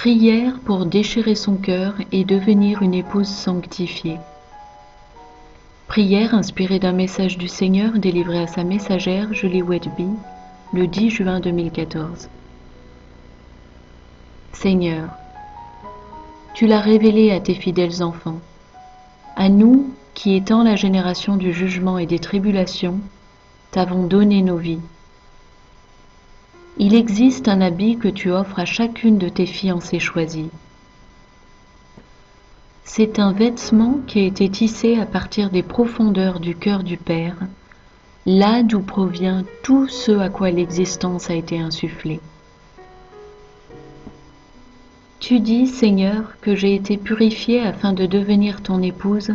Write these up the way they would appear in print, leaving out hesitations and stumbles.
Prière pour déchirer son cœur et devenir une épouse sanctifiée. Prière inspirée d'un message du Seigneur délivré à sa messagère Julie Wedby le 10 juin 2014. Seigneur, tu l'as révélé à tes fidèles enfants. À nous, qui étant la génération du jugement et des tribulations, t'avons donné nos vies. Il existe un habit que tu offres à chacune de tes fiancées choisies. C'est un vêtement qui a été tissé à partir des profondeurs du cœur du Père, là d'où provient tout ce à quoi l'existence a été insufflée. Tu dis, Seigneur, que j'ai été purifiée afin de devenir ton épouse,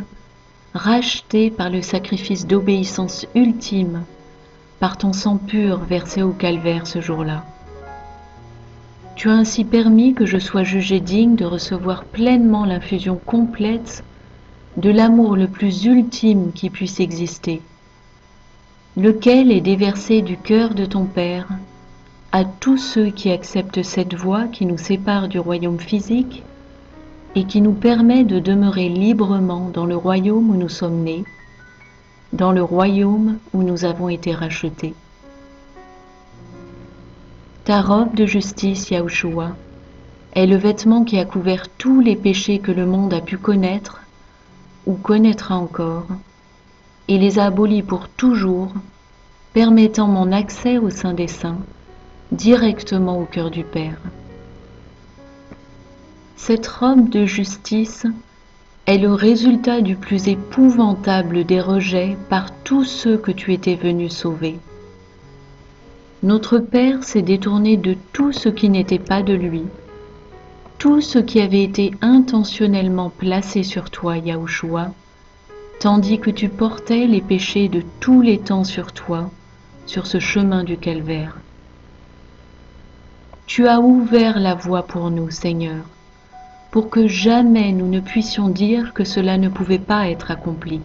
rachetée par le sacrifice d'obéissance ultime, par ton sang pur versé au calvaire ce jour-là. Tu as ainsi permis que je sois jugée digne de recevoir pleinement l'infusion complète de l'amour le plus ultime qui puisse exister, lequel est déversé du cœur de ton Père à tous ceux qui acceptent cette voie qui nous sépare du royaume physique et qui nous permet de demeurer librement dans le royaume où nous sommes nés, dans le royaume où nous avons été rachetés. Ta robe de justice, Yahushua, est le vêtement qui a couvert tous les péchés que le monde a pu connaître ou connaîtra encore, et les a abolis pour toujours, permettant mon accès au sein des saints, directement au cœur du Père. Cette robe de justice est le résultat du plus épouvantable des rejets par tous ceux que tu étais venu sauver. Notre Père s'est détourné de tout ce qui n'était pas de lui, tout ce qui avait été intentionnellement placé sur toi, Yahushua, tandis que tu portais les péchés de tous les temps sur toi, sur ce chemin du calvaire. Tu as ouvert la voie pour nous, Seigneur, pour que jamais nous ne puissions dire que cela ne pouvait pas être accompli.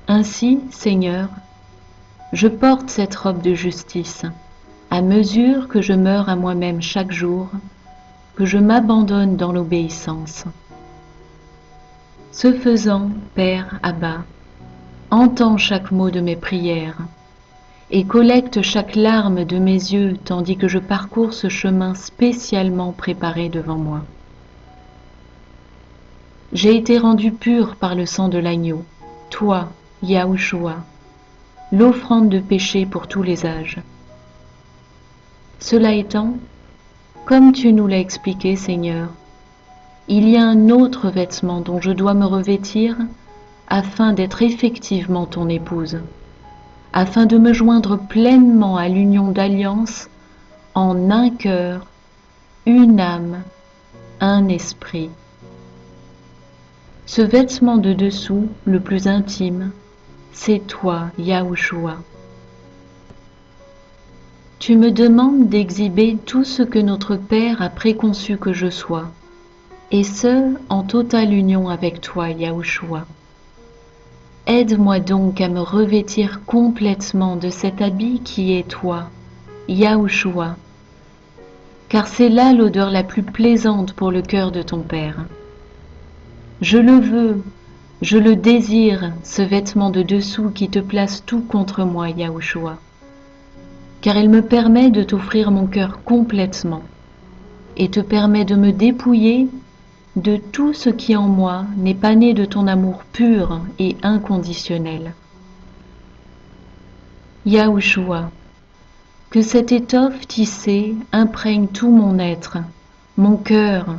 Ainsi, Seigneur, je porte cette robe de justice, à mesure que je meurs à moi-même chaque jour, que je m'abandonne dans l'obéissance. Ce faisant, Père Abba, entends chaque mot de mes prières et collecte chaque larme de mes yeux tandis que je parcours ce chemin spécialement préparé devant moi. J'ai été rendu pur par le sang de l'agneau, toi, Yahushua, l'offrande de péché pour tous les âges. Cela étant, comme tu nous l'as expliqué, Seigneur, il y a un autre vêtement dont je dois me revêtir afin d'être effectivement ton épouse, afin de me joindre pleinement à l'union d'alliance en un cœur, une âme, un esprit. Ce vêtement de dessous, le plus intime, c'est toi, Yahushua. Tu me demandes d'exhiber tout ce que notre Père a préconçu que je sois, et ce, en totale union avec toi, Yahushua. Aide-moi donc à me revêtir complètement de cet habit qui est toi, Yahushua, car c'est là l'odeur la plus plaisante pour le cœur de ton Père. Je le veux, je le désire, ce vêtement de dessous qui te place tout contre moi, Yahushua, car il me permet de t'offrir mon cœur complètement et te permet de me dépouiller de tout ce qui en moi n'est pas né de ton amour pur et inconditionnel. Yahushua, que cette étoffe tissée imprègne tout mon être, mon cœur,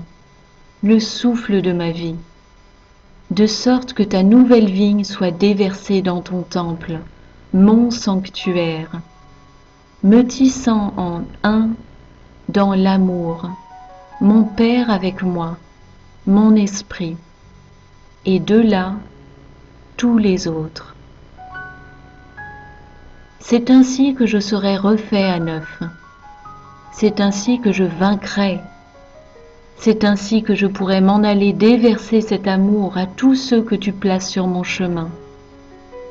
le souffle de ma vie, de sorte que ta nouvelle vigne soit déversée dans ton temple, mon sanctuaire, me tissant en un dans l'amour, mon Père avec moi, mon esprit, et de là, tous les autres. C'est ainsi que je serai refait à neuf. C'est ainsi que je vaincrai. C'est ainsi que je pourrai m'en aller déverser cet amour à tous ceux que tu places sur mon chemin,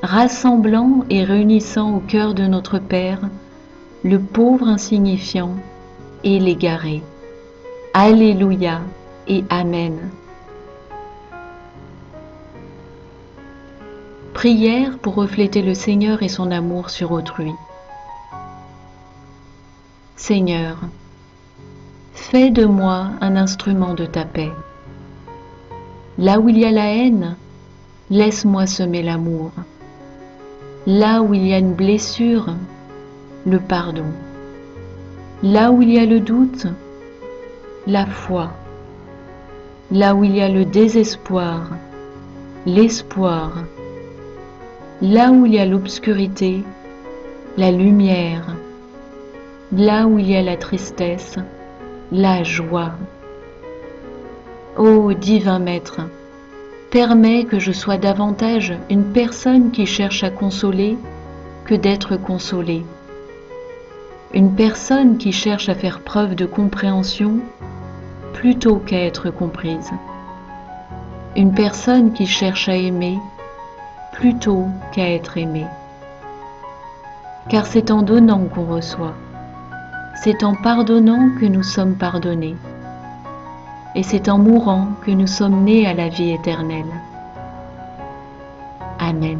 rassemblant et réunissant au cœur de notre Père le pauvre insignifiant et l'égaré. Alléluia et Amen. Prière pour refléter le Seigneur et son amour sur autrui. Seigneur, fais de moi un instrument de ta paix. Là où il y a la haine, laisse-moi semer l'amour. Là où il y a une blessure, le pardon. Là où il y a le doute, la foi. Là où il y a le désespoir, l'espoir. Là où il y a l'obscurité, la lumière. Là où il y a la tristesse, la joie. Ô divin Maître, permets que je sois davantage une personne qui cherche à consoler que d'être consolée. Une personne qui cherche à faire preuve de compréhension plutôt qu'à être comprise. Une personne qui cherche à aimer plutôt qu'à être aimée. Car c'est en donnant qu'on reçoit. C'est en pardonnant que nous sommes pardonnés. Et c'est en mourant que nous sommes nés à la vie éternelle. Amen.